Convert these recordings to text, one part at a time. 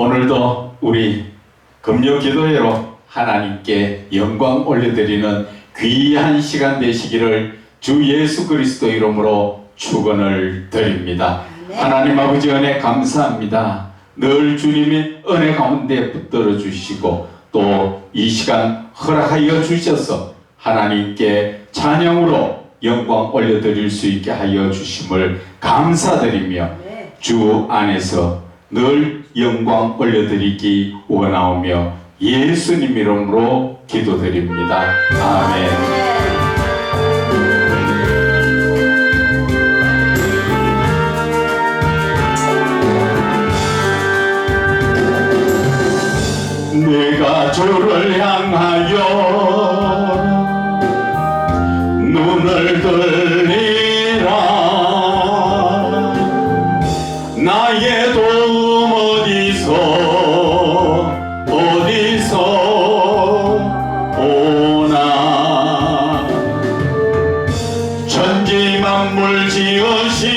오늘도 우리 금요 기도회로 하나님께 영광 올려드리는 귀한 시간 되시기를 주 예수 그리스도 이름으로 축원을 드립니다. 하나님 아버지 은혜 감사합니다. 늘 주님이 은혜 가운데 붙들어 주시고 또 이 시간 허락하여 주셔서 하나님께 찬양으로 영광 올려드릴 수 있게 하여 주심을 감사드리며 주 안에서 늘 영광 올려드리기 원하오며 예수님 이름으로 기도드립니다. 아멘. 내가 주를 향하여 눈을 들리라. 나의 도움 어디서 오나. 천지 만물 지으신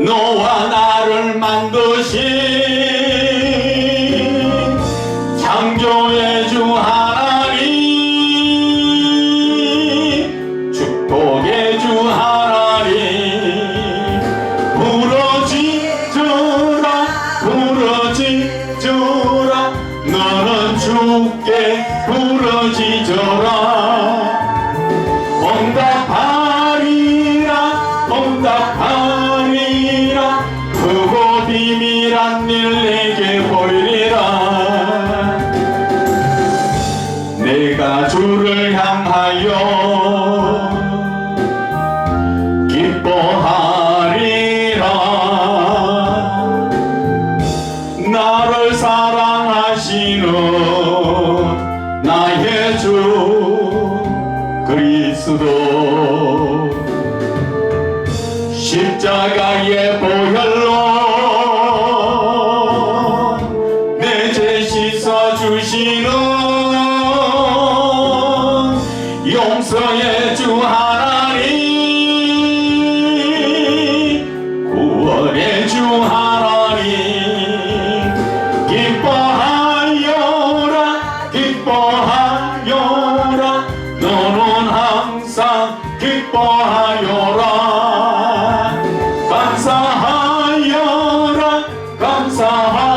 너와 나를 만드신 창조의 주 하나님, 축복의 주 하나님, 부러지저라 너는 주께 부러지저라. 응답하리라 크고 비밀한 일 내게 보이리라. 내가 주를 향하여 기뻐하리라. 나를 사랑하시는 나의 주 그리스도 십자가의 보혈로 내 죄 씻어 주시는 용서의 주 하나님, 구원의 주 하나님, 기뻐하여라 너는 항상 기뻐하여라.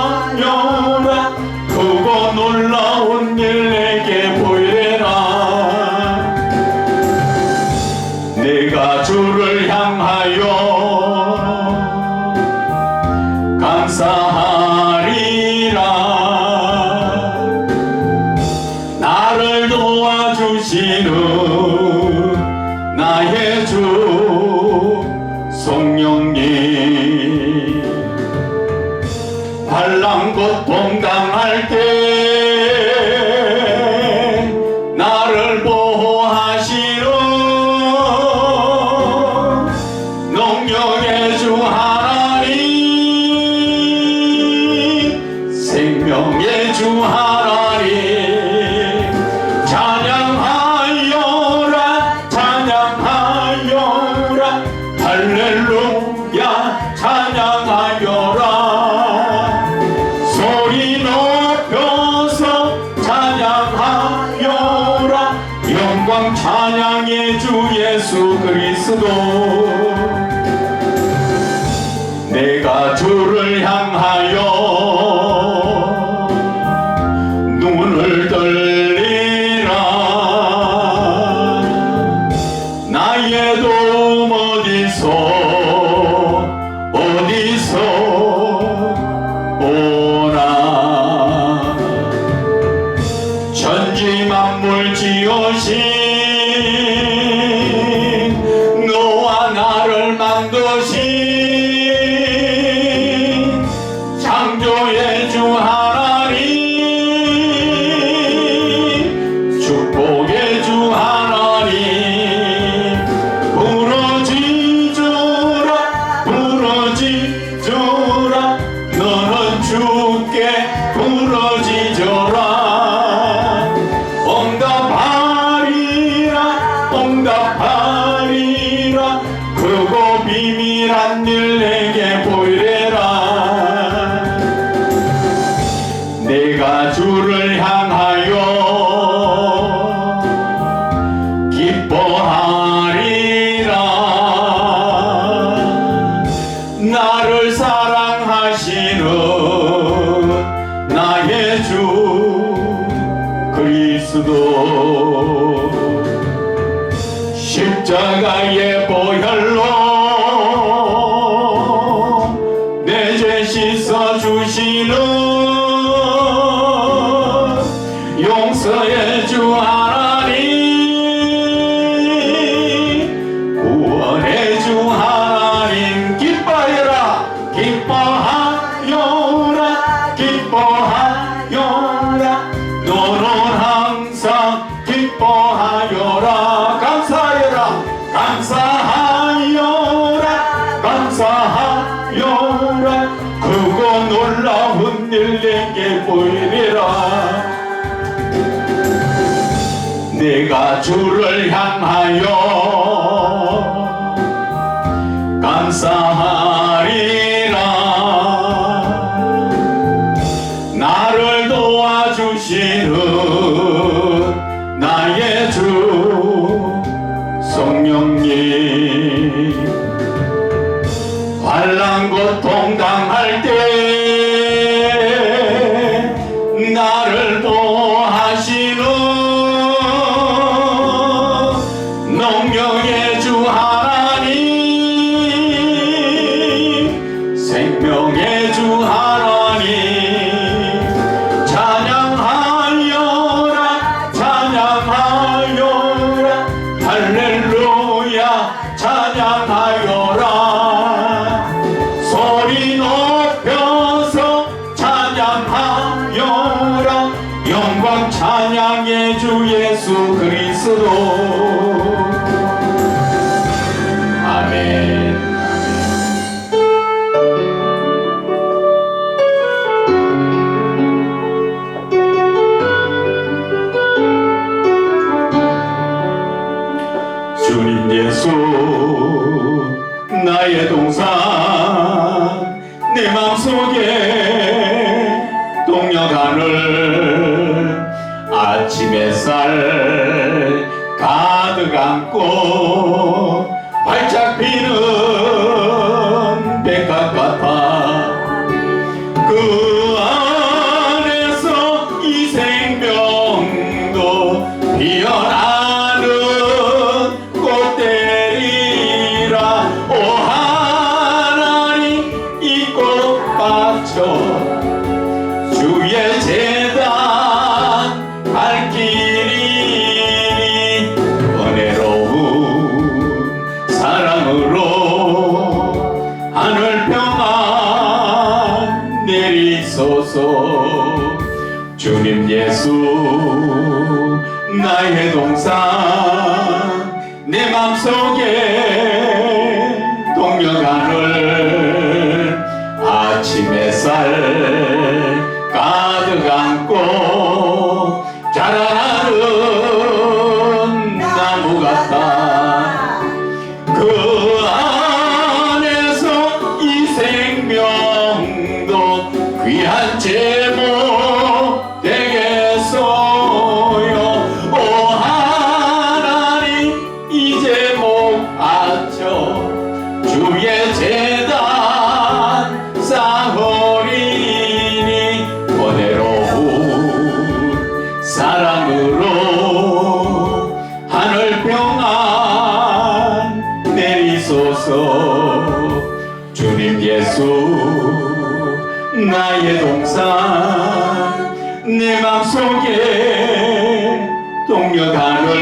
감사하여라 크고 놀라운 일 내게 보이라. 내가 주를 향하여 감사하리라. 나를 도와주시는 나의 주 성령님, 환난 고통 당할 때 나를 보호하시는 능력의 주 하나님, 생명의 주 하나님, 찬양하여라 할렐루야 찬양하여라. 소리 높여서 찬양하여라. 영광 찬양의 주 예수 그리스도. 내가 주를 향하여 눈을 들리라. 나의 도움 어디서 오나. 천지 만물 지으신 너와 나를 만드신 창조의 주 하나님, 축복의 주 하나님, 부러지저라 사랑하시는 나의 주 그리스도 십자가의 보혈로 내 죄 씻어주시는 용서의 주 하나님, 구원의 주 하나님, 기뻐하여라 기뻐하여라 기뻐하여라 너는 항상 기뻐하여라 감사하여라 감사하여라 감사하여라 그거 놀라운 일 내게 보이리라. 내가 주를 향하여 감사하리라. 나를 도와주시는 나의 주 성령님, 환난 고통 당할 때 나를 보호하시는 능력의 주 하나님, 생명의 주 하나님, 찬양하여라 찬양하여라 할렐루야 찬양하여라. 소리 높여서 찬양하여라. 영광 찬양의 주 예수 그리스도. 아멘. 주님 예수 나의 동산 내 맘속에 동역하늘 아침 햇살 가득 안고 활짝 피는 백합 같아. 그 안에서 이 생명도 피어나는 꽃들이라. 오 하나님 이 꽃밭저 주의 제단 갈 길이 은혜로운 사랑으로 하늘 평안 내리소서. 주님 예수 나의 동산 내 맘속에 동역하늘 아침 햇살 가득 안고 자라나는 나무 같다. 그 안에서 이 생명도 귀한 제목 되겠어요. 오 하나님 이 제목 받쳐 주의 제단 쌓으리니 은혜로운 사랑으로 하늘 평안 내리소서. 주님 예수 나의 동산 내 맘속에 동역하늘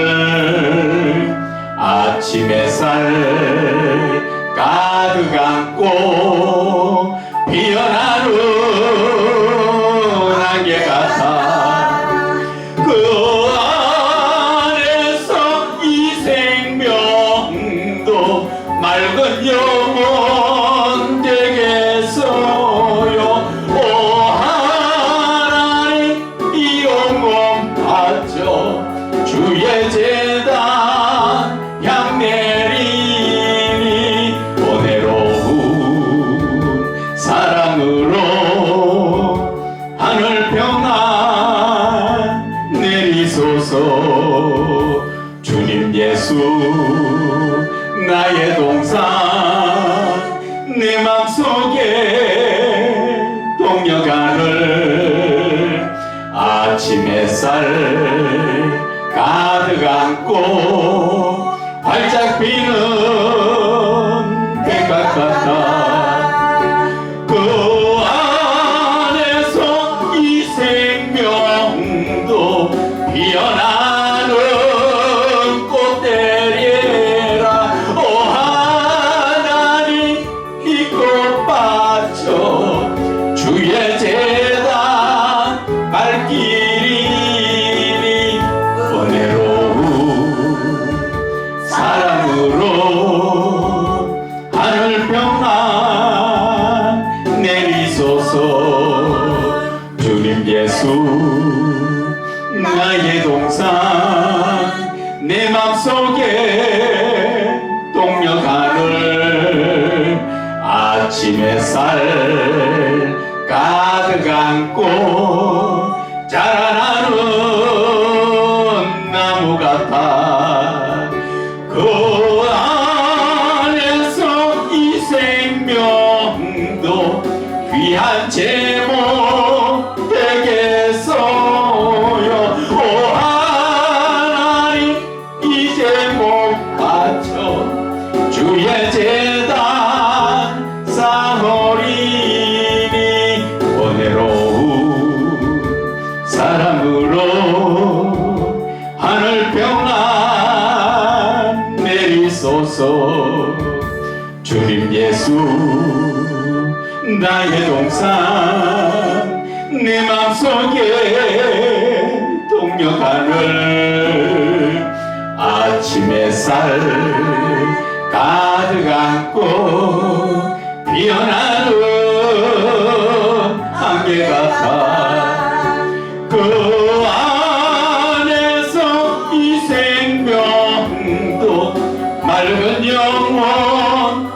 아침 햇살 가득 안고 피어나는 안개 같아. 그 안에서 이 생명도 맑은 영혼 되겠어요. 오 하나님 이 영혼 받쳐 주의 제단 향 내리니 은혜로운 사랑으로 하늘 평안 내리소서. 주님 예수 나의 동산 내 맘속에 햇살 가득 안고 활짝 피는 백합 같아. 그 안에서 이 생명도 피어나는 꽃들이라. 오 하나님 이 꽃밭저 주의 제단 발길이 은혜로운 사랑으로 하늘 평안 내리소서. 주님 예수 나의 동산 내 맘속에 동력 하늘 아침 햇살 가득 안고 자라나는 나무 같아. 그 안에서 이 생명도 귀한 제목 되겠어요. 오 하나님 이 제목 바쳐 주의 제단 쌓으리니. 은혜로운 사랑으로 하늘 평안 내리소서. 주님 예수 나의 동산 내 맘속에 동력 하늘 아침 햇살 가득 안고 피어나는 안개 같아. 그 안에서 이 생명도 맑은 영혼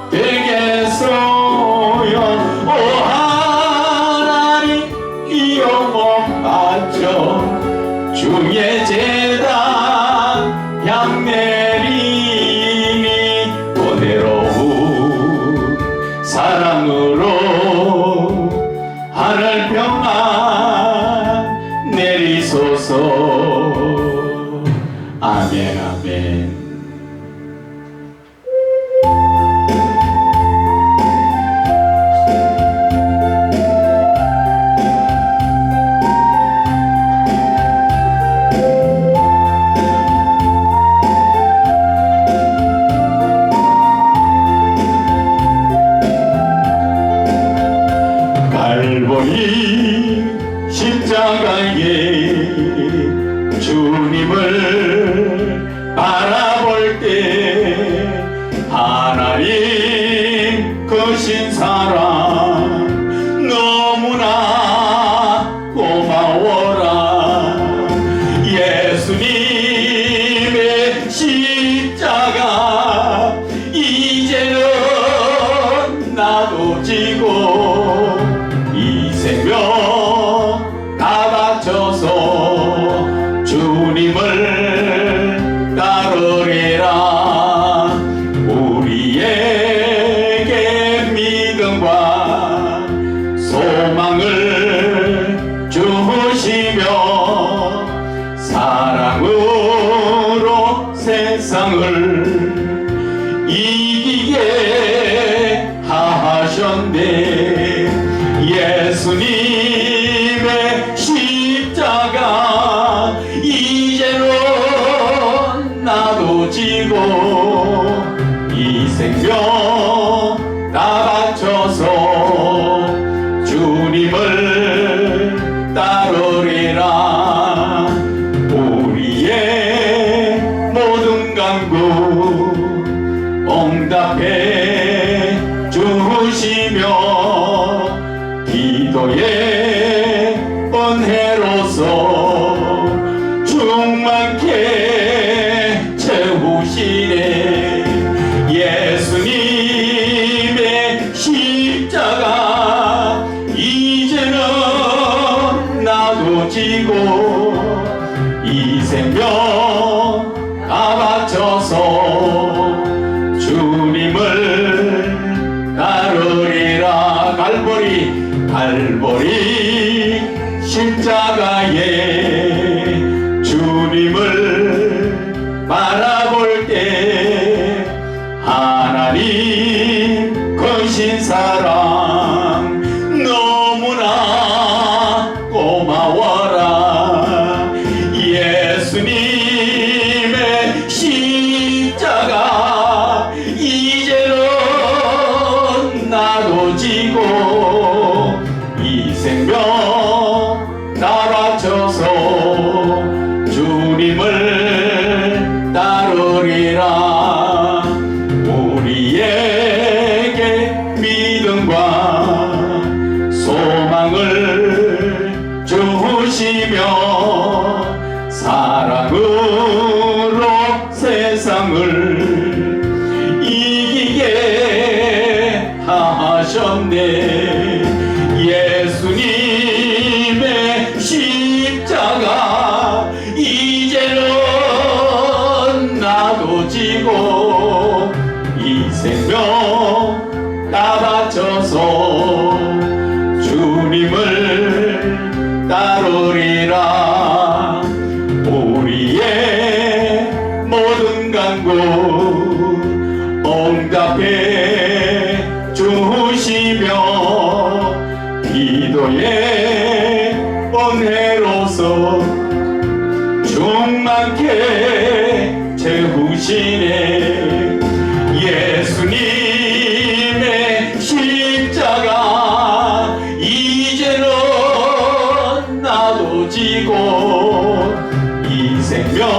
되겠어요. 오 하나님 이 영혼 바쳐 주의 제단 향 내리니. 은혜로운 사랑으로 하늘 평안 내리소서. 아멘 아멘. 갈보리 십자가에 주님을 바라볼 때 하나님 크신 사랑 너무나 고마워라. 예수님의 십자가 이제는 나도 지고 이 생명 다 바쳐서 주님을 따르리라. 우리에게 믿음과 소망을 주시며 사랑으로 세상을 이기게 하셨네. 예수님의 십자가 이제는 나도 지고 이 생명 다 바쳐서 주님을 따르리라. 우리의 모든 간구 응답해 주시며 기도의 은혜로서 충만케 채우시네. 예수님의 십자가 이제는 나도 지고 이 생명 다 바쳐서 주님을 따르리라. 갈보리 십자가에 주신 사랑 너무나 고마워라. 예수님의 십자가 이제는 나도 지고 이 생명 다 바쳐서 주님을 따르리라. 우리에게 믿음과 소망을 주시며 사랑으로 세상을 이기게 하셨네. 예수님의 십자가 이제는 나도 지고 이 생명 다 바쳐서 주님을 따르리라. 우리의 모든 간구 응답해 주시며 기도의 은혜로서 충만케 채우시네. 예수님의 십자가 이제는 나도 지고 이 생명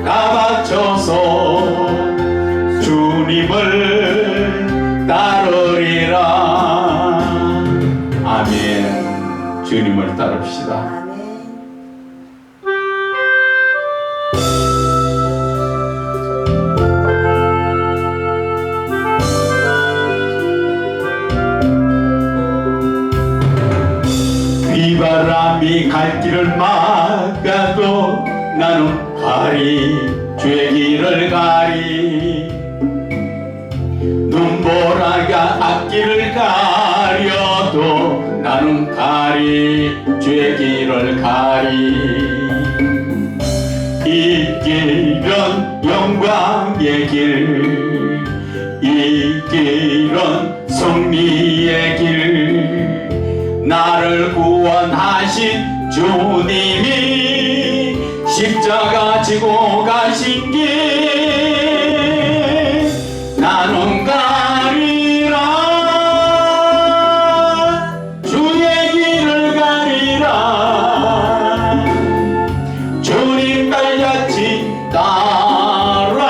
다 바쳐서 주님을 따르리라. 아멘. 주님을 따릅시다. 비바람이 갈 길을 막아도 나는 가리, 주의 길을 가리. 눈보라가 앞길을 가려도 나는 가리, 주의 길을 가리. 이 길은 영광의 길, 이 길은 승리의 길. 나를 구원하신 주님이 십자가 지고 가신 길 나는 가리라. 주의 길을 가리라. 주님 발자취 따라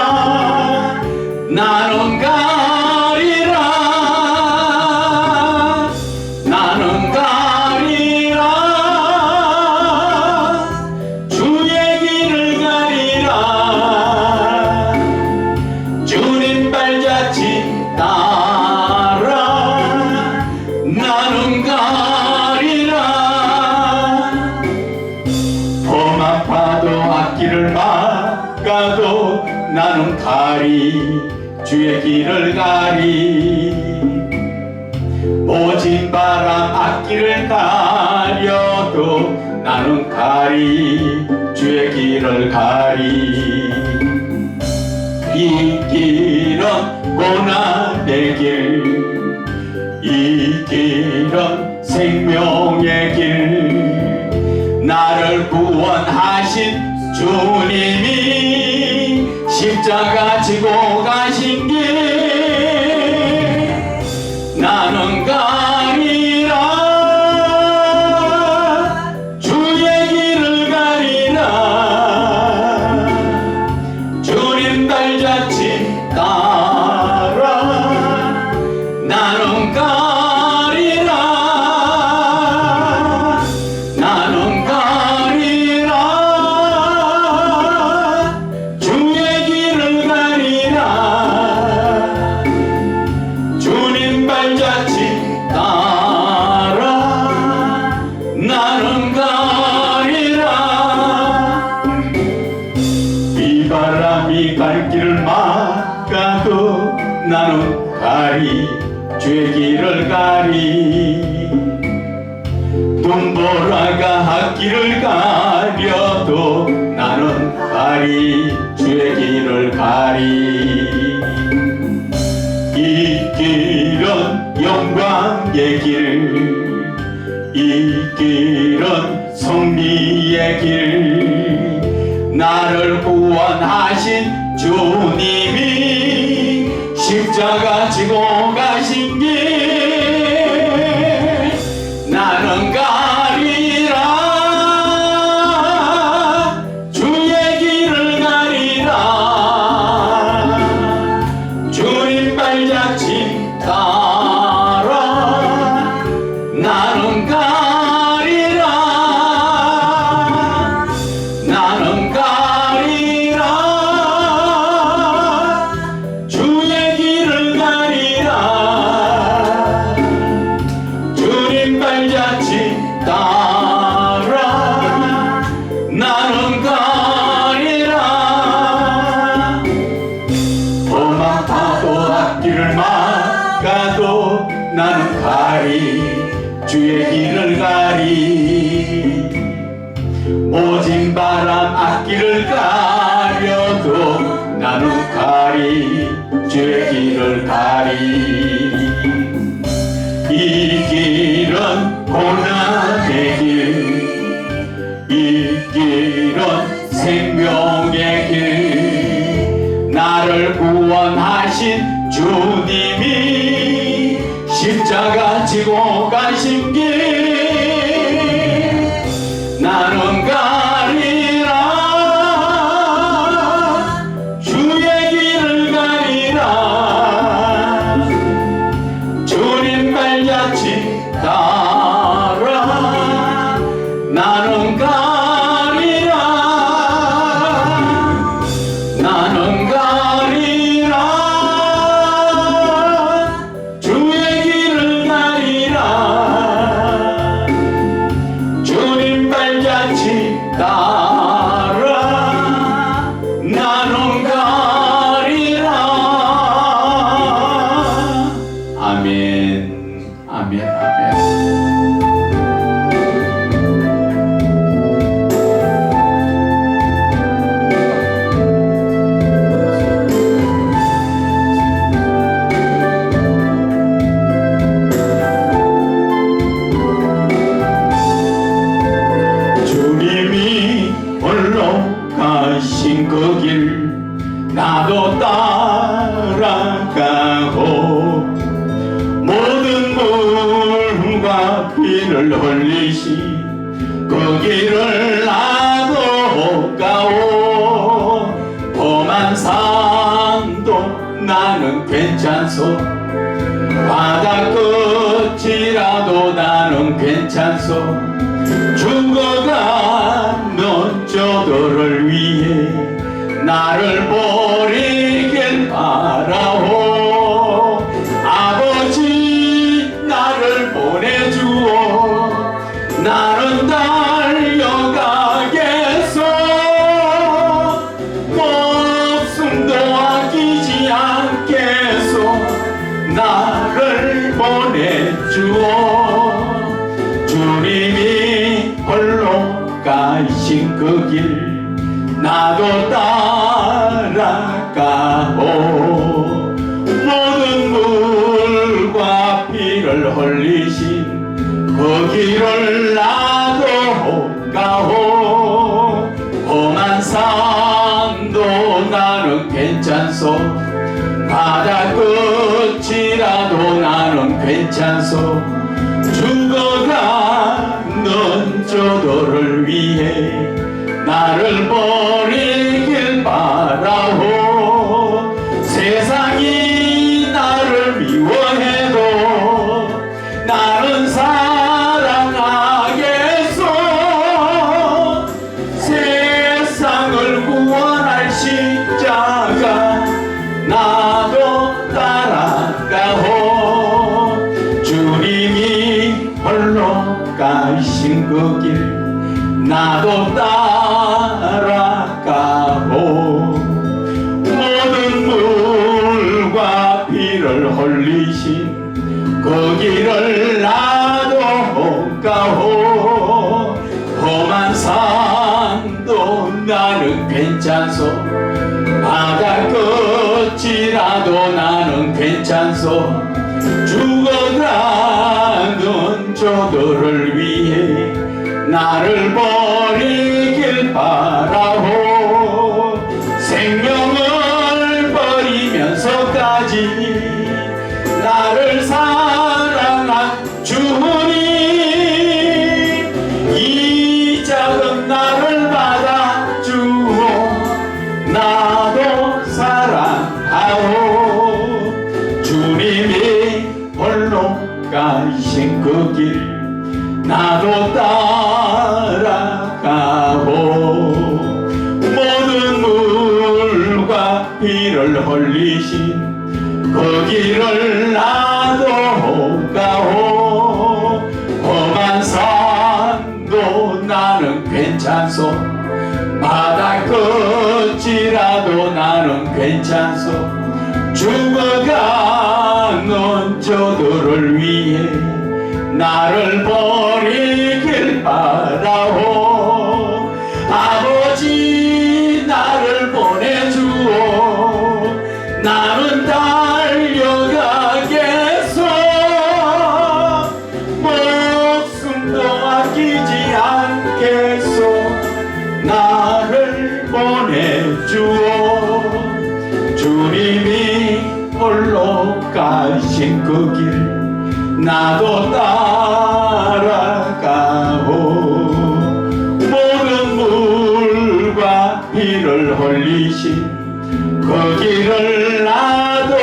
나는 가리라. 나는 가리라. 주의 길을 가리라. 주님 발자취 따라 나는 가리라. 험한 파도 앞길을 막아도 나는 가리, 주의 길을 가리. 모진 바람 앞길을 가려도 나는 가리, 주의 길을 가리. 이 길은 고난의 길, 이 길은 생명의 길. 나를 구원하신 주님이 십자가 지고 가신 길 나는 가리라. 주의 길을 가리라. 주님 발자취 따라 나는 가리라. 나는 가리라. 주의 길을 가리라. 주님 발자취 따라 나는 가리라. 비바람이 갈 길을 막아도 나는 가리, 주의 길을 가리. 눈보라가 앞길을 가려도 나는 가리, 주의 길을 가리. 이 길은 영광의 길 이 길은 승리의 길 나를 구원하신 주님이 십자가 지고 가신 길 나는 가리라 주의 길을 가리라 주님 발자취 따라 나는 가리라 나는 가리라 주의 길을 가리라 주님 발자취 따라 나는 가리라 험한 파도 앞길을 막아도 나는 가리 주의 길을 가리 모진 바람 앞길을 가려도 나는 가리 주의 길을 가리 이 길은 고난의 길 이 길은 생명의 길 나를 구원하신 주님이 십자가 지고 가신 길 나는 가리라 주의 길을 가리라 주님 발자취 따라 나는 가리라 나는 가리라 주의 길을 가리라 주님 발자취 따라 나는 가리라 아멘 아멘 아멘 가신 그 길 나도 따라가고 모든 물과 피를 흘리신 그 길을 나도 가오 험한 산도 나는 괜찮소 바다 끝이라도 나는 괜찮소 죽어가는 저들을 위해 나를 버리길 바라오 아버지 나를 보내주오 나는 달려가겠소 목숨도 아끼지 않겠소 나를 보내주오 주님이 홀로 가신 그 길 나도 따라가오 모든 물과 피를 흘리신 그 길을 나도 가오 험한 산도 나는 괜찮소 바다 끝이라도 나는 괜찮소 죽어가는 저들을 위해 나를 버리길 바라오 세상이 나를 미워해도 나는 사랑하겠소 세상을 구원할 십자가 나도 따라가오 주님이 홀로 가신 그 길 나도 따라가오 모든 물과 피를 흘리신 그 길을 나도 가오 험한 산도 나는 괜찮소 바다 끝이라도 나는 괜찮소 죽어가 저들을 위해 나를 버리길 바라오. 생명을 버리면서까지 나를 사랑한 주님, 이 작은 나를 받아주오. 나도 사랑하오. 주님이 홀로 가신 그 길 나도 따라가오. 모든 물과 피를 흘리신 그 길을 나도 가오. 험한 산도 나는 괜찮소. 바다 끝이라도 나는 괜찮소. 죽어가는 저들을 위해 나를 버리길 바라오. 아버지 나를 보내주오. 나는 달려가겠소. 목숨도 아끼지 않겠소. 나를 보내주오. 주님이 홀로 가신 그 길 나도 따라가오. 모든 물과 피를 흘리신 그 길을 나도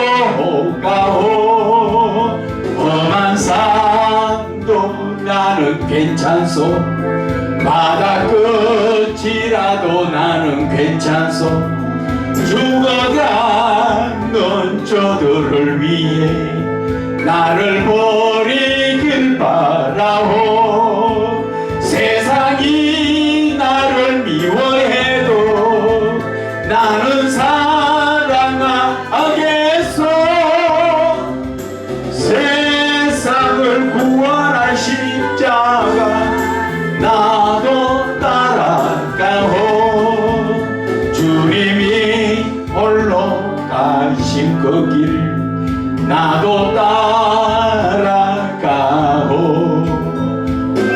가오. 험한 산도 나는 괜찮소. 바다 끝이라도 나는 괜찮소. 죽어가는 저들을 위해 나를 버리길 바라오. 세상이 나를 미워해도 나는 사랑하겠소. 세상을 구원할 십자가 나도 따라가오. 주님이 홀로 가신 그 길 나도 따라가오.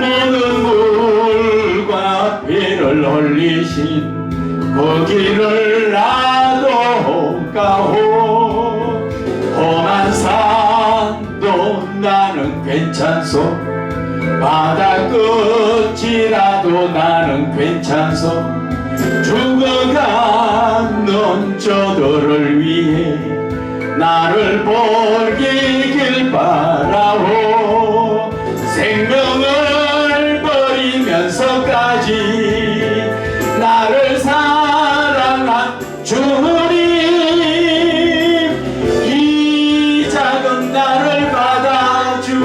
모든 물과 피를 흘리신 그 길을 나도 가오. 험한 산도 나는 괜찮소. 바다 끝이라도 나는 괜찮소. 죽어가는 저들을 위해 나를 버리길 바라오. 생명을 버리면서까지 나를 사랑한 주님, 이 작은 나를 받아주오.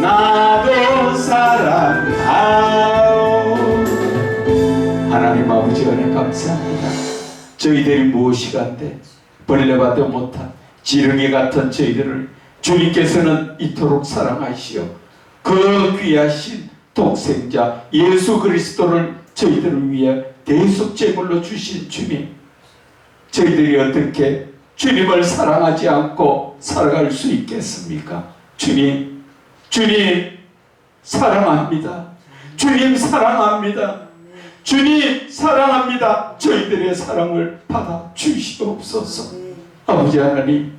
나도 사랑하오. 하나님 아버지 은혜 감사합니다. 저희들이 무엇이간데 벌레봐도 못한 지렁이 같은 저희들을 주님께서는 이토록 사랑하시어 그 귀하신 독생자 예수 그리스도를 저희들을 위해 대속제물로 주신 주님, 저희들이 어떻게 주님을 사랑하지 않고 살아갈 수 있겠습니까? 주님, 주님 사랑합니다. 주님 사랑합니다. 주님 사랑합니다. 저희들의 사랑을 받아 주시옵소서. 아버지 하나님,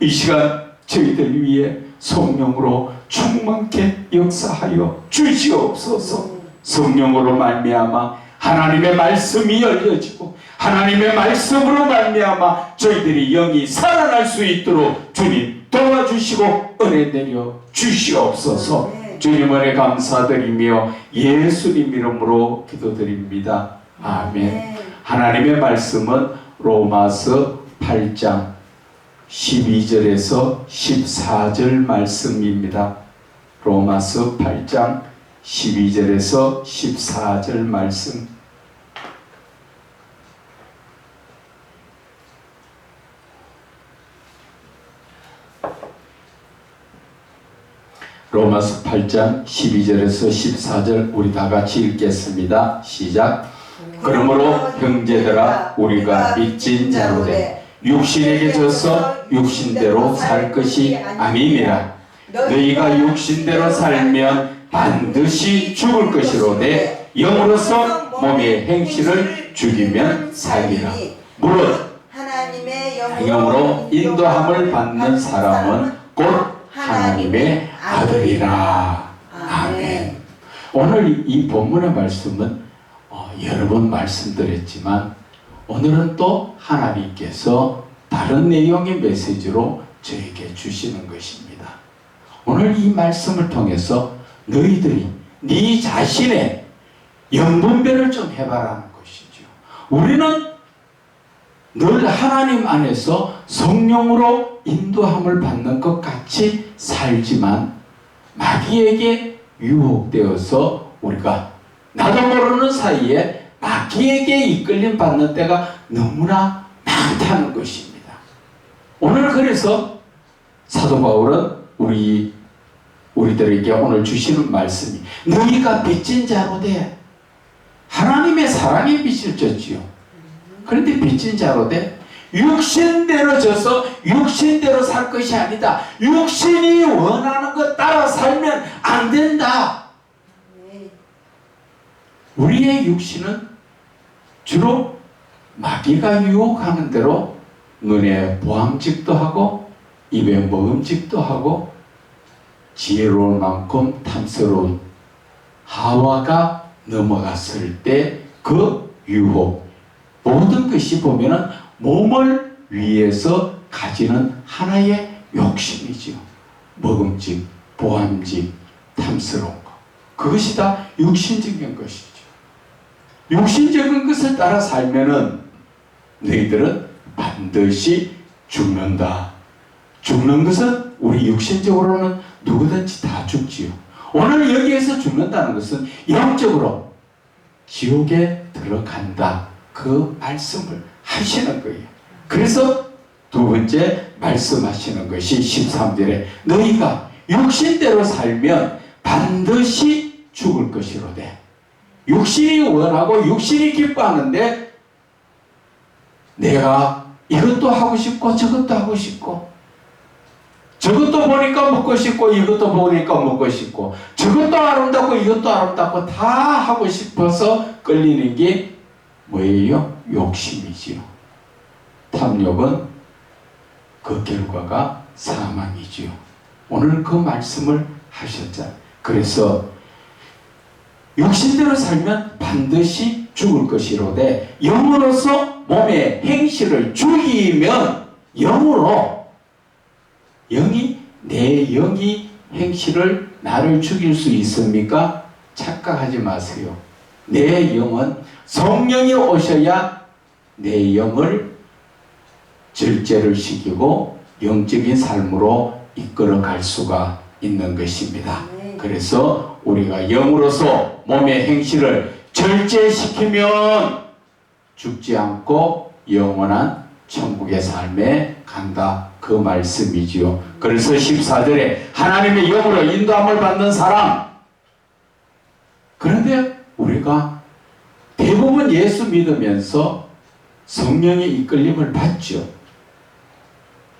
이 시간 저희들 위해 성령으로 충만케 역사하여 주시옵소서. 성령으로 말미암아 하나님의 말씀이 열려지고 하나님의 말씀으로 말미암아 저희들이 영이 살아날 수 있도록 주님 도와주시고 은혜 내려 주시옵소서. 주님 은혜 감사드리며 예수님 이름으로 기도드립니다. 아멘. 하나님의 말씀은 로마서 8장 12절에서 14절 말씀입니다. 로마서 8장 12절에서 14절 말씀. 로마서 8장 12절에서 14절 우리 다 같이 읽겠습니다. 시작. 그러므로 형제들아 우리가 믿진 자로되 육신에게 져서 육신대로 살 것이 아니니라. 너희가 육신대로 살면 반드시 죽을 것이로되 영으로서 몸의 행실을 죽이면 살리라. 무릇 하나님의 영으로 인도함을 받는 사람은 곧 하나님의 아들이라. 아멘. 오늘 이 본문의 말씀은 여러 번 말씀드렸지만 오늘은 또 하나님께서 다른 내용의 메시지로 저에게 주시는 것입니다. 오늘 이 말씀을 통해서 너희들이 네 자신의 영분별을 좀 해봐라는 것이죠. 우리는 늘 하나님 안에서 성령으로 인도함을 받는 것 같이 살지만 마귀에게 유혹되어서 우리가 나도 모르는 사이에 마귀에게 이끌림 받는 때가 너무나 많다는 것입니다. 오늘 그래서 사도 바울은 우리들에게 오늘 주시는 말씀이 너희가 빚진 자로 돼. 하나님의 사랑의 빛을 줬지요. 그런데 빚진 자로 돼. 육신대로 져서 육신대로 살 것이 아니다. 육신이 원하는 것 따라 살면 안 된다. 우리의 육신은 주로 마귀가 유혹하는 대로 눈에 보암직도 하고 입에 먹음직도 하고 지혜로운 만큼 탐스러운 하와가 넘어갔을 때 그 유혹 모든 것이 보면은 몸을 위해서 가지는 하나의 욕심이지요. 먹음직, 보암직, 탐스러운 것. 그것이 다 육신적인 것이죠. 육신적인 것을 따라 살면은 너희들은 반드시 죽는다. 죽는 것은 우리 육신적으로는 누구든지 다 죽지요. 오늘 여기에서 죽는다는 것은 영적으로 지옥에 들어간다. 그 말씀을 하시는 거예요. 그래서 두 번째 말씀하시는 것이 13절에 너희가 육신대로 살면 반드시 죽을 것이로되 육신이 원하고 육신이 기뻐하는데 내가 이것도 하고 싶고 저것도 하고 싶고 저것도 보니까 먹고 싶고 이것도 보니까 먹고 싶고 저것도 아름답고 이것도 아름답고 다 하고 싶어서 끌리는 게 뭐예요? 욕심이지요. 탐욕은 그 결과가 사망이지요. 오늘 그 말씀을 하셨잖아요. 그래서 육신대로 살면 반드시 죽을 것이로되 영으로서 몸의 행실을 죽이면 영으로 내 영이 행실을 나를 죽일 수 있습니까? 착각하지 마세요. 내 영은 성령이 오셔야 내 영을 절제를 시키고 영적인 삶으로 이끌어 갈 수가 있는 것입니다. 그래서 우리가 영으로서 몸의 행실을 절제시키면 죽지 않고 영원한 천국의 삶에 간다. 그 말씀이지요. 그래서 14절에 하나님의 영으로 인도함을 받는 사람. 그런데 우리가 대부분 예수 믿으면서 성령의 이끌림을 받죠.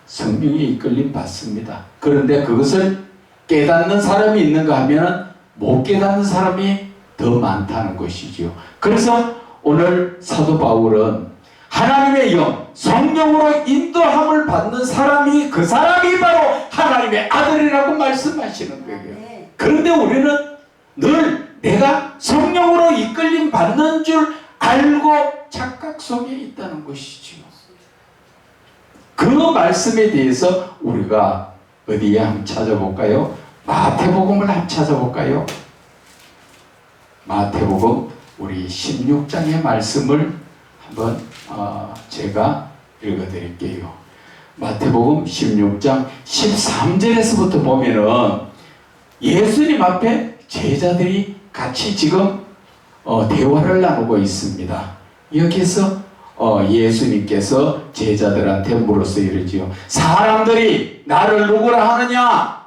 성령의 이끌림 받습니다. 그런데 그것을 깨닫는 사람이 있는가 하면 못 깨닫는 사람이 더 많다는 것이지요. 그래서 오늘 사도 바울은 하나님의 영, 성령으로 인도함을 받는 사람이 그 사람이 바로 하나님의 아들이라고 말씀하시는 거예요. 그런데 우리는 늘 내가 성령으로 이끌림 받는 줄 알고 착각 속에 있다는 것이지요. 그 말씀에 대해서 우리가 어디에 한번 찾아볼까요? 마태복음을 한번 찾아볼까요? 마태복음 우리 16장의 말씀을 한번 제가 읽어드릴게요. 마태복음 16장 13절에서부터 보면은 예수님 앞에 제자들이 같이 지금 대화를 나누고 있습니다. 여기서 예수님께서 제자들한테 물어서 이러지요. 사람들이 나를 누구라 하느냐?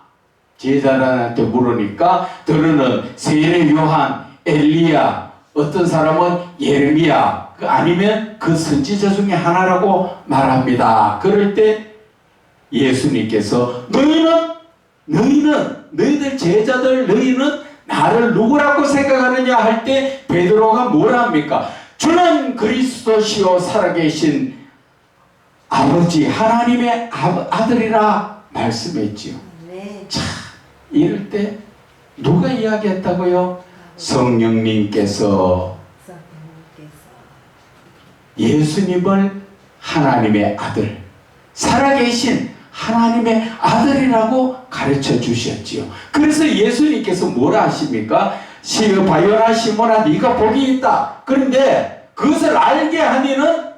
제자들한테 물으니까 들으는 세례 요한, 엘리야, 어떤 사람은 예레미야, 아니면 그 선지자 중에 하나라고 말합니다. 그럴 때 예수님께서 너희는 너희들 제자들 너희는 나를 누구라고 생각하느냐 할 때 베드로가 뭘 합니까? 주는 그리스도시요 살아계신 아버지 하나님의 아들이라 말씀했지요. 네. 자, 이럴 때 누가 이야기했다고요? 성령님께서 예수님을 하나님의 아들, 살아계신 하나님의 아들이라고 가르쳐 주셨지요. 그래서 예수님께서 뭐라 하십니까? 바요나 시몬아 네가 복이 있다. 그런데 그것을 알게 하니는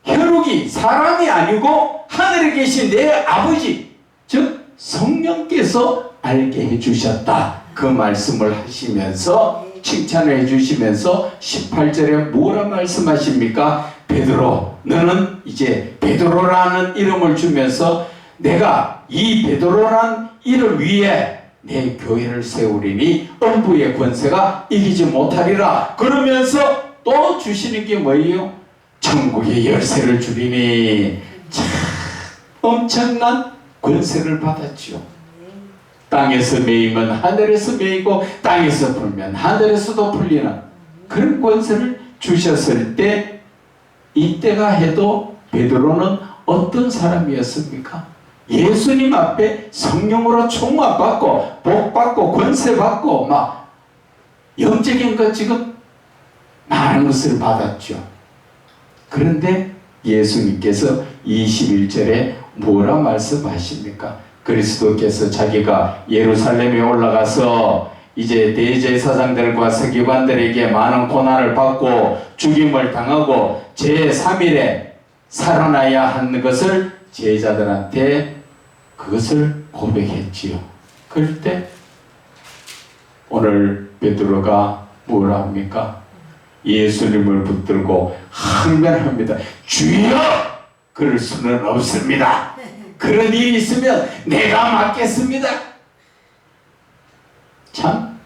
혈육이 사람이 아니고 하늘에 계신 내 아버지, 즉 성령께서 알게 해주셨다. 그 말씀을 하시면서 칭찬을 해주시면서 18절에 뭐라 말씀하십니까? 베드로, 너는 이제 베드로라는 이름을 주면서 내가 이 베드로라는 이름 위에 내 교회를 세우리니 음부의 권세가 이기지 못하리라. 그러면서 또 주시는 게 뭐예요? 천국의 열쇠를 주리니. 참 엄청난 권세를 받았죠. 땅에서 매이면 하늘에서 매이고 땅에서 풀면 하늘에서도 풀리는 그런 권세를 주셨을 때, 이때가 해도 베드로는 어떤 사람이었습니까? 예수님 앞에 성령으로 충만받고 복받고 권세받고 막 영적인 것 지금 많은 것을 받았죠. 그런데 예수님께서 21절에 뭐라 말씀하십니까? 그리스도께서 자기가 예루살렘에 올라가서 이제 대제사장들과 서기관들에게 많은 고난을 받고 죽임을 당하고 제3일에 살아나야 하는 것을 제자들한테 그것을 고백했지요. 그럴 때 오늘 베드로가 뭐라 합니까? 예수님을 붙들고 항변합니다. 주여! 그럴 수는 없습니다. 그런 일이 있으면 내가 맡겠습니다. 참,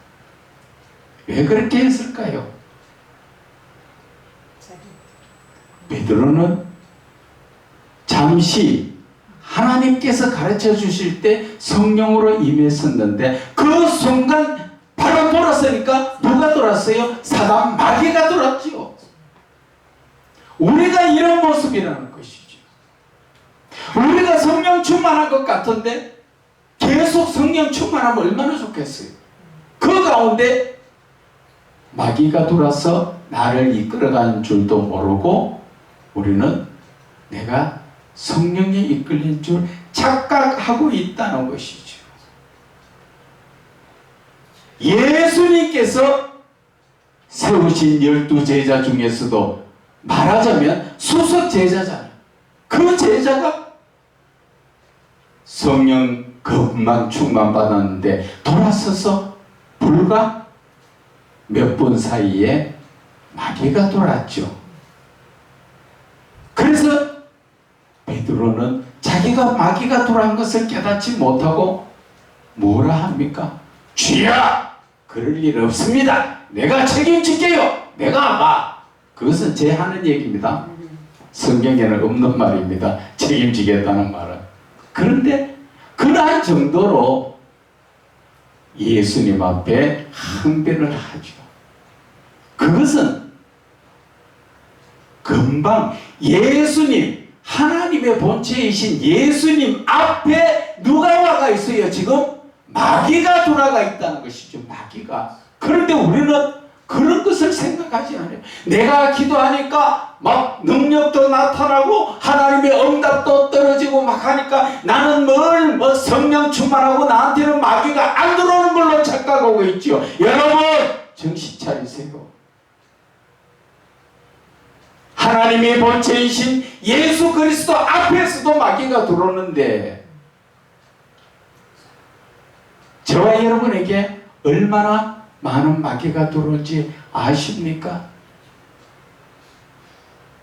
왜 그렇게 했을까요? 베드로는 잠시 하나님께서 가르쳐 주실 때 성령으로 임했었는데 그 순간 바로 돌았으니까 누가 돌았어요? 사단 마귀가 돌았죠. 우리가 이런 모습이라는 것이죠. 우리가 성령 충만한 것 같은데 계속 성령 충만하면 얼마나 좋겠어요. 그 가운데 마귀가 돌아서 나를 이끌어가는 줄도 모르고 우리는 내가 성령에 이끌린 줄 착각하고 있다는 것이죠. 예수님께서 세우신 12제자 중에서도 말하자면 수석 제자잖아요. 그 제자가 성령 그것만 충만 받았는데 돌아서서 불과 몇 분 사이에 마귀가 돌았죠. 그래서 베드로는 자기가 마귀가 돌아온 것을 깨닫지 못하고 뭐라 합니까? 주여! 그럴 일 없습니다. 내가 책임질게요. 내가 막 그것은 제 하는 얘기입니다. 성경에는 없는 말입니다. 책임지겠다는 말은. 그런데 그러한 정도로 예수님 앞에 항변을 하죠. 그것은 금방 예수님, 하나님의 본체이신 예수님 앞에 누가 와가 있어요? 지금 마귀가 돌아가 있다는 것이죠. 마귀가. 그런데 우리는 그런 것을 생각하지 않아요. 내가 기도하니까 막 능력도 나타나고 하나님의 응답도 떨어지고 막 하니까 나는 뭐 성령 충만하고 나한테는 마귀가 안 들어오는 걸로 착각하고 있죠. 여러분 정신 차리세요. 하나님의 본체이신 예수 그리스도 앞에서도 마귀가 들어오는데 저와 여러분에게 얼마나 많은 마귀가 들어올지 아십니까?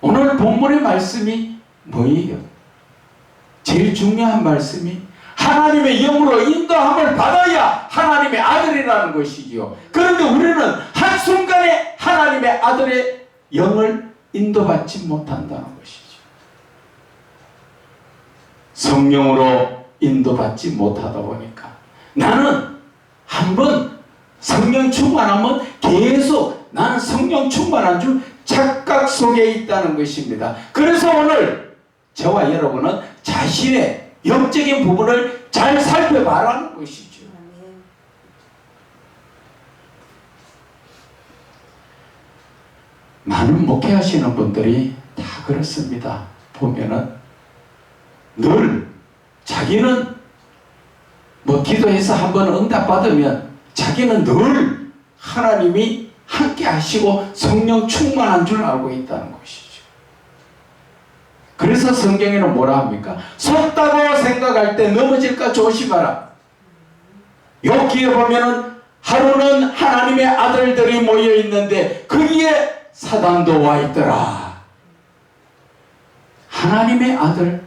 오늘 본문의 말씀이 뭐예요? 제일 중요한 말씀이 하나님의 영으로 인도함을 받아야 하나님의 아들이라는 것이지요. 그런데 우리는 한순간에 하나님의 아들의 영을 인도받지 못한다는 것이죠. 성령으로 인도받지 못하다 보니까 나는 한번 성령 충만하면 계속 나는 성령 충만한 줄 착각 속에 있다는 것입니다. 그래서 오늘 저와 여러분은 자신의 영적인 부분을 잘 살펴봐라는 것이죠. 많은 목회하시는 분들이 다 그렇습니다. 보면은 늘 자기는 뭐 기도해서 한번 응답받으면 자기는 늘 하나님이 함께 하시고 성령 충만한 줄 알고 있다는 것이죠. 그래서 성경에는 뭐라 합니까? 섰다고 생각할 때 넘어질까 조심하라. 여기에 보면은 하루는 하나님의 아들들이 모여 있는데 거기에 사단도 와 있더라. 하나님의 아들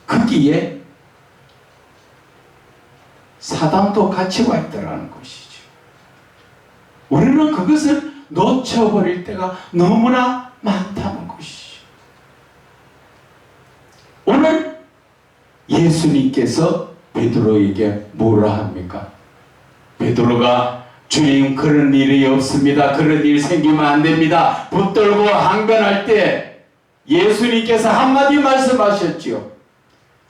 거기에 사단도 같이 와 있더라는 것이죠. 우리는 그것을 놓쳐버릴 때가 너무나 많다는 것이죠. 오늘 예수님께서 베드로에게 뭐라 합니까? 베드로가 주님 그런 일이 없습니다. 그런 일 생기면 안 됩니다. 붙들고 항변할 때 예수님께서 한마디 말씀하셨지요.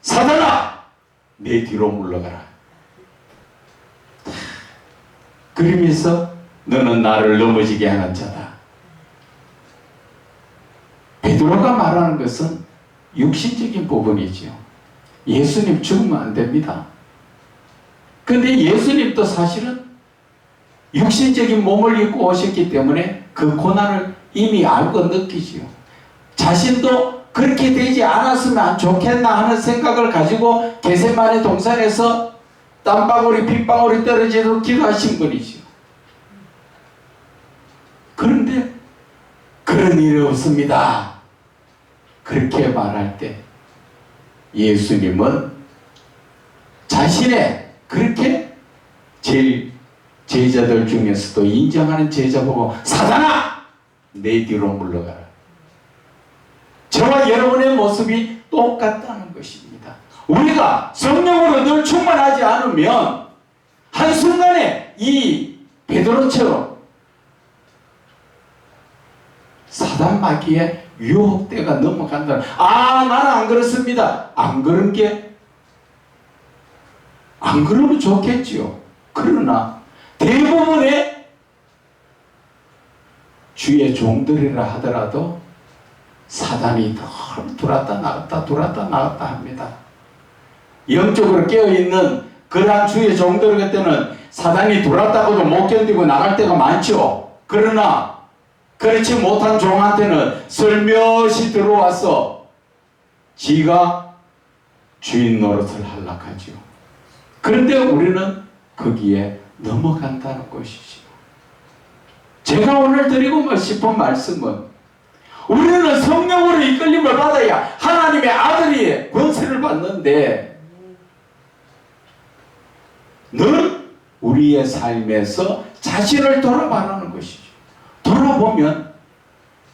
사단아 내 뒤로 물러가라. 그러면서 너는 나를 넘어지게 하는 자다. 베드로가 말하는 것은 육신적인 부분이지요. 예수님 죽으면 안 됩니다. 근데 예수님도 사실은 육신적인 몸을 입고 오셨기 때문에 그 고난을 이미 알고 느끼지요. 자신도 그렇게 되지 않았으면 좋겠나 하는 생각을 가지고 겟세마네 동산에서 땀방울이 핏방울이 떨어지도록 기도하신 분이지요. 그런데 그런 일이 없습니다. 그렇게 말할 때 예수님은 자신의 그렇게 제일 제자들 중에서도 인정하는 제자 보고 사단아 내 뒤로 물러가라. 저와 여러분의 모습이 똑같다는 것입니다. 우리가 성령으로 늘 충만하지 않으면 한순간에 이 베드로처럼 사단 마귀의 유혹대가 넘어간다. 나는 안 그렇습니다. 안 그런 게 안 그러면 좋겠지요. 그러나 대부분의 주의 종들이라 하더라도 사단이 늘 들어왔다 나갔다 합니다. 영적으로 깨어있는 그러한 주의 종들 같은 사단이 들어왔다고도 못 견디고 나갈 때가 많죠. 그러나 그렇지 못한 종한테는 슬며시 들어와서 지가 주인 노릇을 하려하지요. 그런데 우리는 거기에 넘어간다는 것이지요. 제가 오늘 드리고 싶은 말씀은 우리는 성령으로 이끌림을 받아야 하나님의 아들이 권세를 받는데 늘 우리의 삶에서 자신을 돌아보라는 것이죠. 돌아보면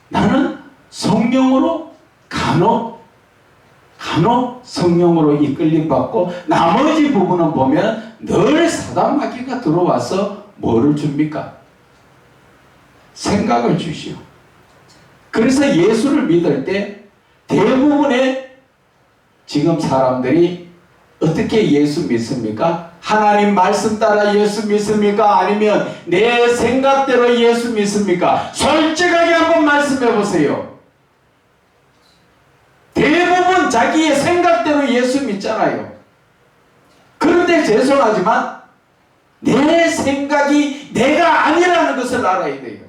나는 성령으로 간혹 성령으로 이끌림 받고 나머지 부분은 보면 늘 사단 마귀가 들어와서 뭐를 줍니까? 생각을 주시오. 그래서 예수를 믿을 때 대부분의 지금 사람들이 어떻게 예수 믿습니까? 하나님 말씀 따라 예수 믿습니까? 아니면 내 생각대로 예수 믿습니까? 솔직하게 한번 말씀해 보세요. 대부분 자기의 생각대로 예수 믿잖아요. 그런데 죄송하지만 내 생각이 내가 아니라는 것을 알아야 돼요.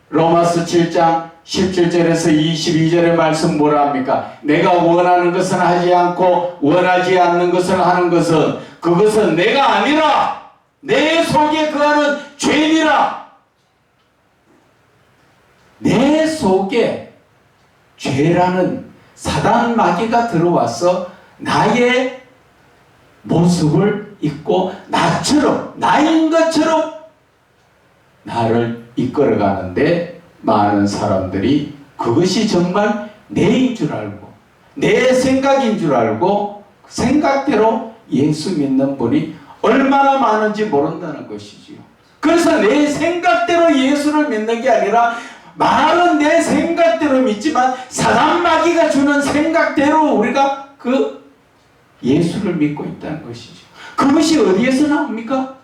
로마서 7장 17절에서 22절의 말씀 뭐라 합니까? 내가 원하는 것은 하지 않고 원하지 않는 것을 하는 것은 그것은 내가 아니라 내 속에 거하는 죄니라. 내 속에 죄라는 사단 마귀가 들어와서 나의 모습을 잊고 나처럼 나인 것처럼 나를 이끌어가는데 많은 사람들이 그것이 정말 내인 줄 알고 내 생각인 줄 알고 생각대로 예수 믿는 분이 얼마나 많은지 모른다는 것이지요. 그래서 내 생각대로 예수를 믿는 게 아니라 말은 내 생각대로 믿지만 사단 마귀가 주는 생각대로 우리가 그 예수를 믿고 있다는 것이죠. 그것이 어디에서 나옵니까?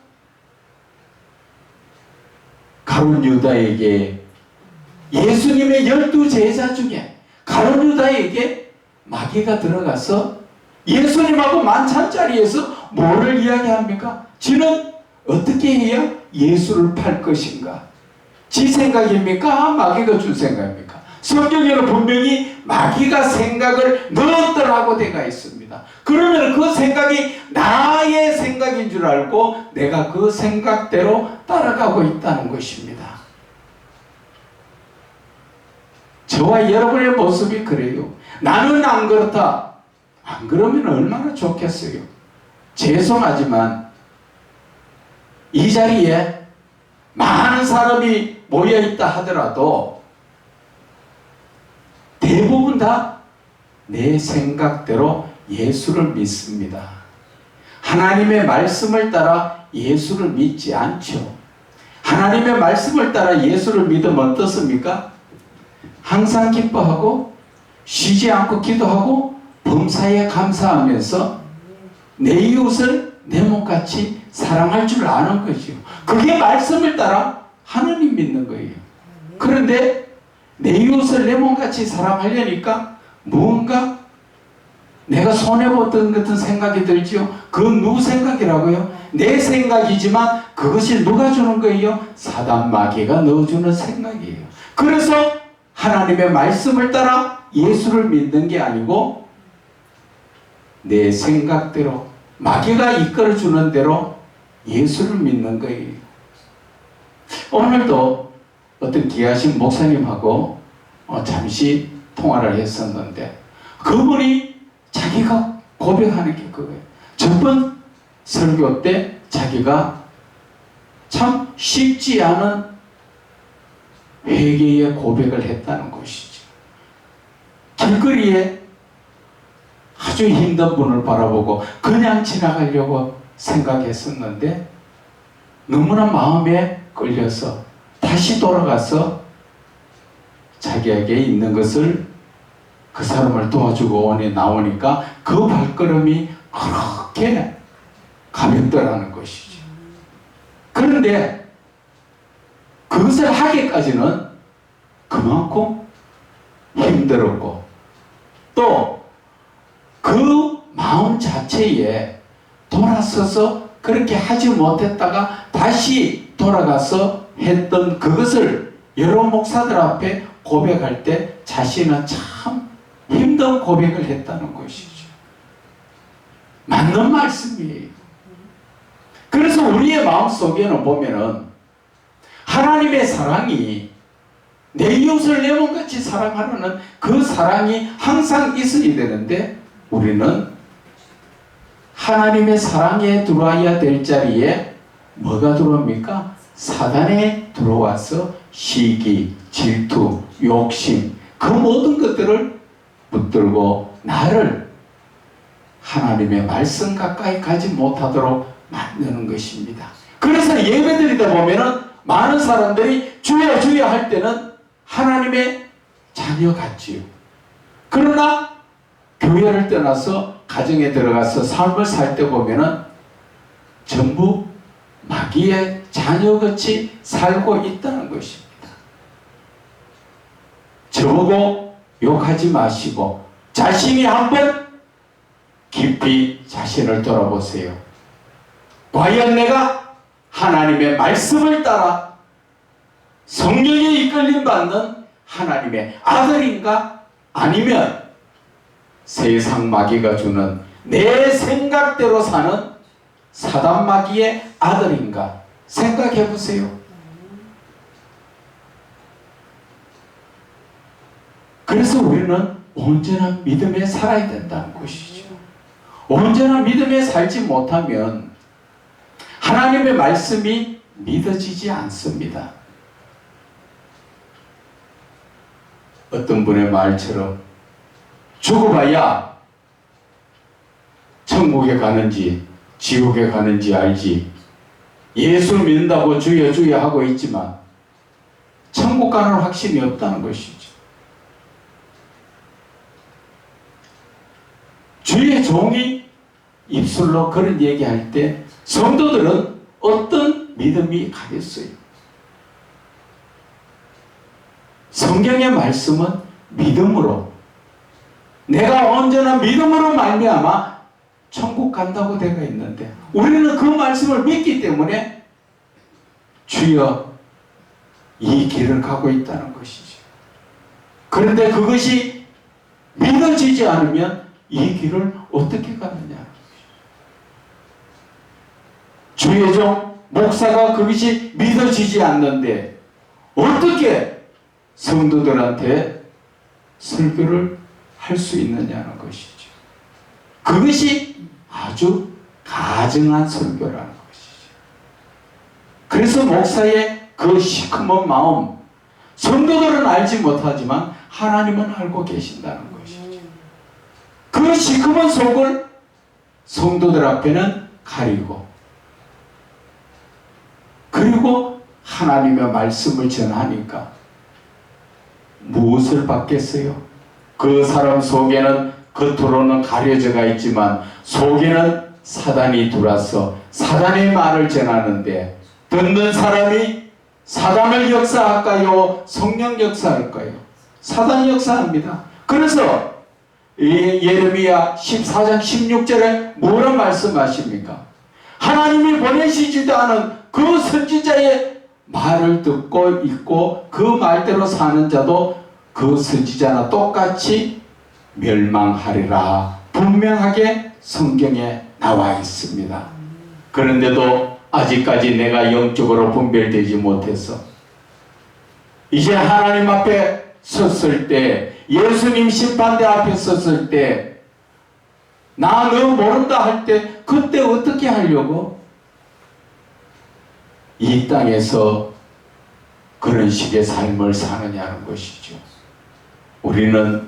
가룟 유다에게 예수님의 12제자 중에 가룟 유다에게 마귀가 들어가서 예수님하고 만찬자리에서 뭐를 이야기합니까? 지는 어떻게 해야 예수를 팔 것인가? 지 생각입니까? 마귀가 준 생각입니까? 성경에는 분명히 마귀가 생각을 넣었더라고 되어 있습니다. 그러면 그 생각이 나의 생각인 줄 알고 내가 그 생각대로 따라가고 있다는 것입니다. 저와 여러분의 모습이 그래요. 나는 안 그렇다. 안 그러면 얼마나 좋겠어요. 죄송하지만 이 자리에 많은 사람이 모여있다 하더라도 대부분 다 내 생각대로 예수를 믿습니다. 하나님의 말씀을 따라 예수를 믿지 않죠. 하나님의 말씀을 따라 예수를 믿으면 어떻습니까? 항상 기뻐하고 쉬지 않고 기도하고 범사에 감사하면서 내 이웃을 내 몸같이 사랑할 줄 아는 거죠. 그게 말씀을 따라 하나님 믿는 거예요. 그런데 내 이웃을 내 몸같이 사랑하려니까 무언가 내가 손해보던 같은 생각이 들지요. 그건 누구 생각이라고요? 내 생각이지만 그것이 누가 주는 거예요? 사단 마귀가 넣어주는 생각이에요. 그래서 하나님의 말씀을 따라 예수를 믿는 게 아니고 내 생각대로 마귀가 이끌어주는 대로 예수를 믿는 거예요. 오늘도 어떤 귀하신 목사님하고 잠시 통화를 했었는데 그분이 자기가 고백하는 게 그거예요. 저번 설교 때 자기가 참 쉽지 않은 회개의 고백을 했다는 것이죠. 길거리에 아주 힘든 분을 바라보고 그냥 지나가려고 생각했었는데 너무나 마음에 끌려서 다시 돌아가서 자기에게 있는 것을 그 사람을 도와주고 원에 나오니까 그 발걸음이 그렇게 가볍더라는 것이죠. 그런데 그것을 하기까지는 그만큼 힘들었고 또 그 마음 자체에 돌아서서 그렇게 하지 못했다가 다시 돌아가서 했던 그것을 여러 목사들 앞에 고백할 때 자신은 참 힘든 고백을 했다는 것이죠. 맞는 말씀이에요. 그래서 우리의 마음속에는 보면은 하나님의 사랑이 내 이웃을 내 몸같이 사랑하려는 그 사랑이 항상 있어야 되는데 우리는 하나님의 사랑에 들어와야 될 자리에 뭐가 들어옵니까? 사단에 들어와서 시기, 질투, 욕심 그 모든 것들을 붙들고 나를 하나님의 말씀 가까이 가지 못하도록 만드는 것입니다. 그래서 예배드리다 보면은 많은 사람들이 주여 주여 할 때는 하나님의 자녀 같지요. 그러나 교회를 떠나서 가정에 들어가서 삶을 살 때 보면은 전부 마귀의 자녀같이 살고 있다는 것입니다. 저보고 욕하지 마시고 자신이 한번 깊이 자신을 돌아보세요. 과연 내가 하나님의 말씀을 따라 성령에 이끌림 받는 하나님의 아들인가? 아니면 세상 마귀가 주는 내 생각대로 사는 사단 마귀의 아들인가? 생각해 보세요. 그래서 우리는 언제나 믿음에 살아야 된다는 것이죠. 언제나 믿음에 살지 못하면 하나님의 말씀이 믿어지지 않습니다. 어떤 분의 말처럼 죽어봐야 천국에 가는지 지옥에 가는지 알지. 예수 믿는다고 주여 주여 하고 있지만 천국 가는 확신이 없다는 것이죠. 주의 종이 입술로 그런 얘기할 때 성도들은 어떤 믿음이 가겠어요? 성경의 말씀은 믿음으로, 내가 언제나 믿음으로 말미암아 천국 간다고 되어 있는데 우리는 그 말씀을 믿기 때문에 주여 이 길을 가고 있다는 것이죠. 그런데 그것이 믿어지지 않으면 이 길을 어떻게 가느냐. 주의 종 목사가 그것이 믿어지지 않는데 어떻게 성도들한테 설교를 할 수 있느냐는 것이죠. 그것이 아주 가증한 설교라는 것이죠. 그래서 목사의 그 시커먼 마음, 성도들은 알지 못하지만 하나님은 알고 계신다는 것이죠. 그 시커먼 속을 성도들 앞에는 가리고, 그리고 하나님의 말씀을 전하니까 무엇을 받겠어요? 그 사람 속에는 겉으로는 가려져가 있지만 속에는 사단이 들어와서 사단의 말을 전하는데 듣는 사람이 사단을 역사할까요? 성령 역사할까요? 사단 역사합니다. 그래서 예레미야 14장 16절에 뭐라 말씀하십니까? 하나님이 보내시지도 않은 그 선지자의 말을 듣고 있고 그 말대로 사는 자도 그 선지자나 똑같이 멸망하리라 분명하게 성경에 나와 있습니다. 그런데도 아직까지 내가 영적으로 분별되지 못해서 이제 하나님 앞에 섰을 때, 예수님 심판대 앞에 섰을 때, 나 너 모른다 할 때 그때 어떻게 하려고? 이 땅에서 그런 식의 삶을 사느냐는 것이죠. 우리는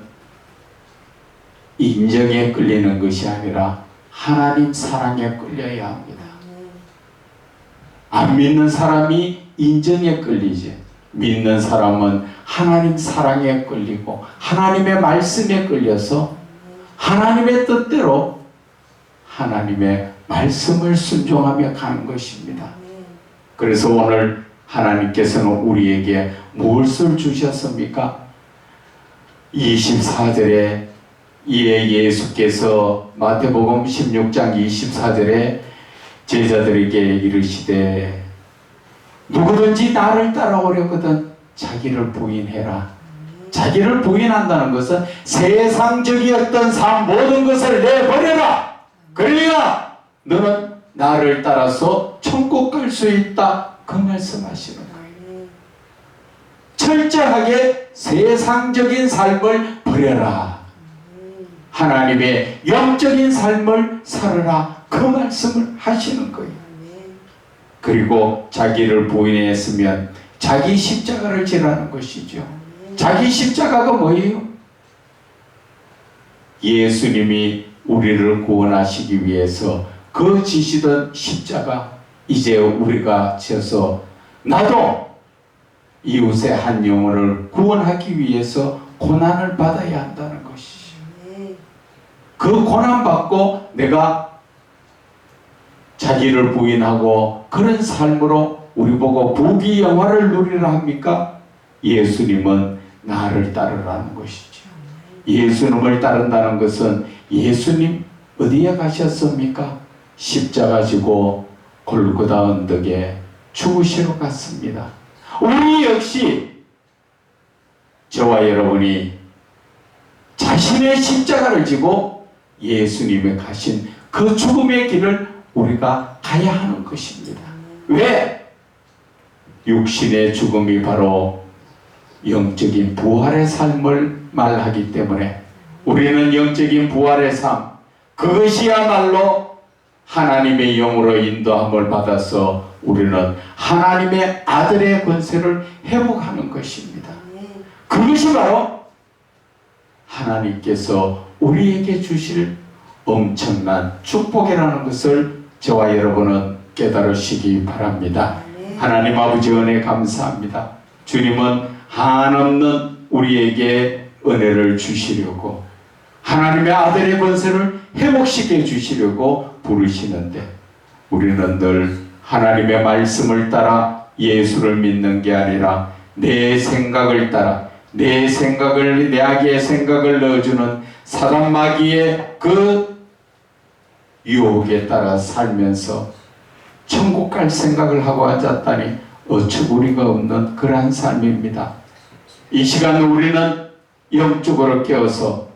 인정에 끌리는 것이 아니라 하나님 사랑에 끌려야 합니다. 안 믿는 사람이 인정에 끌리지, 믿는 사람은 하나님 사랑에 끌리고 하나님의 말씀에 끌려서 하나님의 뜻대로 하나님의 말씀을 순종하며 가는 것입니다. 그래서 오늘 하나님께서는 우리에게 무엇을 주셨습니까? 24절에 이에 예수께서 마태복음 16장 24절에 제자들에게 이르시되 누구든지 나를 따라오려거든 자기를 부인해라. 자기를 부인한다는 것은 세상적이었던 삶 모든 것을 내버려라. 그래야 너는 나를 따라서 천국 갈 수 있다. 그 말씀하시는 거예요. 철저하게 세상적인 삶을 버려라. 하나님의 영적인 삶을 살아라. 그 말씀을 하시는 거예요. 그리고 자기를 부인했으면 자기 십자가를 지라는 것이죠. 자기 십자가가 뭐예요? 예수님이 우리를 구원하시기 위해서 그 지시던 십자가, 이제 우리가 져서 나도 이웃의 한 영혼을 구원하기 위해서 고난을 받아야 한다는 것이죠. 그 고난받고 내가 자기를 부인하고 그런 삶으로 우리 보고 부귀영화를 누리라 합니까? 예수님은 나를 따르라는 것이죠. 예수님을 따른다는 것은 예수님 어디에 가셨습니까? 십자가 지고 골고다 언덕에 죽으시러 갔습니다. 우리 역시 저와 여러분이 자신의 십자가를 지고 예수님의 가신 그 죽음의 길을 우리가 가야 하는 것입니다. 왜? 육신의 죽음이 바로 영적인 부활의 삶을 말하기 때문에 우리는 영적인 부활의 삶, 그것이야말로 하나님의 영으로 인도함을 받아서 우리는 하나님의 아들의 권세를 회복하는 것입니다. 그것이 바로 하나님께서 우리에게 주실 엄청난 축복이라는 것을 저와 여러분은 깨달으시기 바랍니다. 하나님 아버지 은혜 감사합니다. 주님은 한없는 우리에게 은혜를 주시려고 하나님의 아들의 권세를 회복시켜 주시려고 부르시는데 우리는 늘 하나님의 말씀을 따라 예수를 믿는 게 아니라 내 생각을 따라 내 악의 생각을 넣어주는 사단 마귀의 그 유혹에 따라 살면서 천국 갈 생각을 하고 앉았다니 어처구니가 없는 그러한 삶입니다. 이 시간 우리는 영적으로 깨어서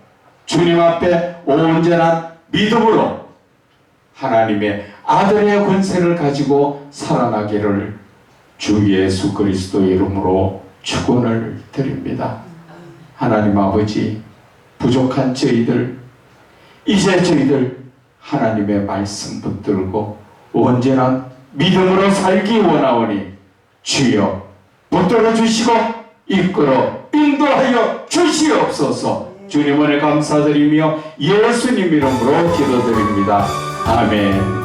주님 앞에 온전한 믿음으로 하나님의 아들의 권세를 가지고 살아나기를 주 예수 그리스도의 이름으로 축원을 드립니다. 하나님 아버지, 부족한 저희들, 이제 저희들 하나님의 말씀 붙들고 온전한 믿음으로 살기 원하오니 주여 붙들어 주시고 이끌어 인도하여 주시옵소서. 주님 은혜 감사드리며 예수님 이름으로 기도드립니다. 아멘.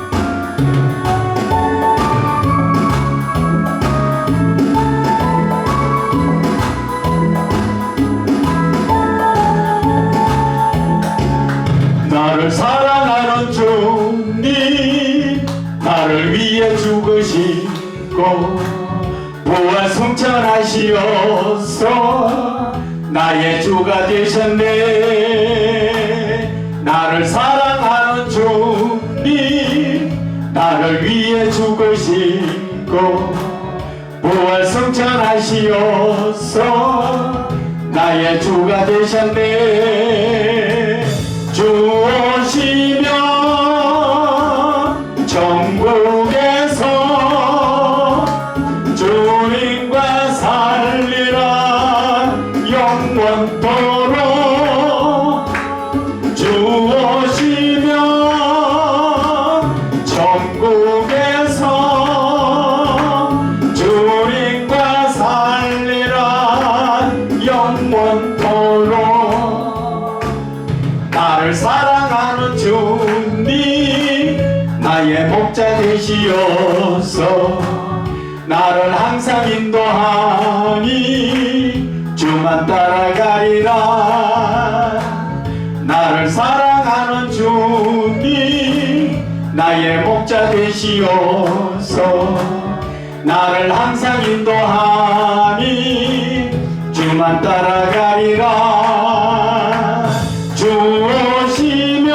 나를 사랑하는 주님, 나를 위해 죽으시고 부활 승천하시어서 나의 주가 되셨네. 나를 사랑하는 주님, 나를 위해 죽으시고 부활 승천하시어서 나의 주가 되셨네. 주 오시면 천국에서 주님과 살리라 영원토록. 주 오시면 천국에서 주님과 살리라 영원토록. 나를 사랑하는 주님, 나의 목자 되시어서 나를 항상 인도하니 주만 따라가리라. 나를 사랑하는 주님, 나의 목자 되시어서 나를 항상 인도하니 주만 따라가리라. 주 오시면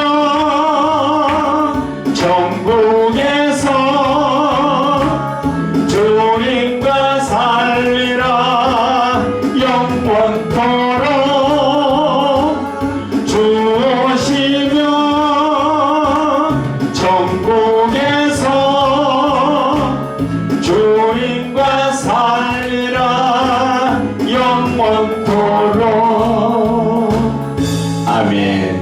천국에서 주님과 살리라 영원토록. 주 오시면 천국에서 주님과 살리라 영원토록. 아멘.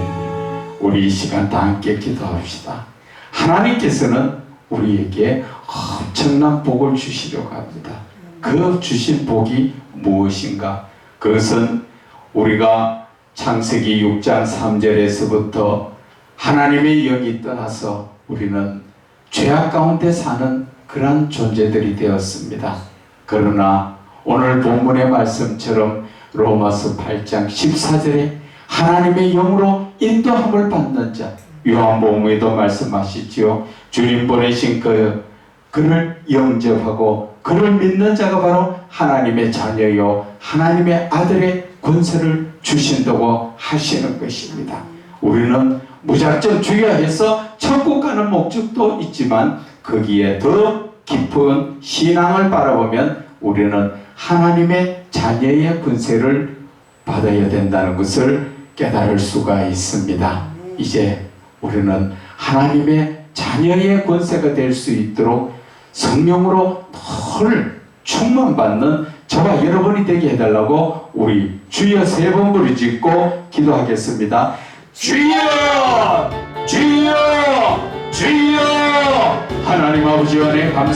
우리 이 시간 다 함께 기도합시다. 하나님께서는 우리에게 엄청난 복을 주시려고 합니다. 그 주신 복이 무엇인가? 그것은 우리가 창세기 6장 3절에서부터 하나님의 영이 떠나서 우리는 죄악 가운데 사는 그런 존재들이 되었습니다. 그러나 오늘 본문의 말씀처럼 로마서 8장 14절에 하나님의 영으로 인도함을 받는 자, 요한복음에도 말씀하시지요. 주님 보내신 그를 영접하고 그를 믿는 자가 바로 하나님의 자녀요 하나님의 아들의 권세를 주신다고 하시는 것입니다. 우리는 무작정 주야해서 천국 가는 목적도 있지만 거기에 더 깊은 신앙을 바라보면 우리는 하나님의 자녀의 권세를 받아야 된다는 것을 깨달을 수가 있습니다. 이제 우리는 하나님의 자녀의 권세가 될 수 있도록 성령으로 늘 충만받는 저와 여러분이 되게 해달라고 우리 주여 3번 부르짖고 기도하겠습니다. 주여! 주여! 주여! 하나님 아버지 은혜 감사합니다.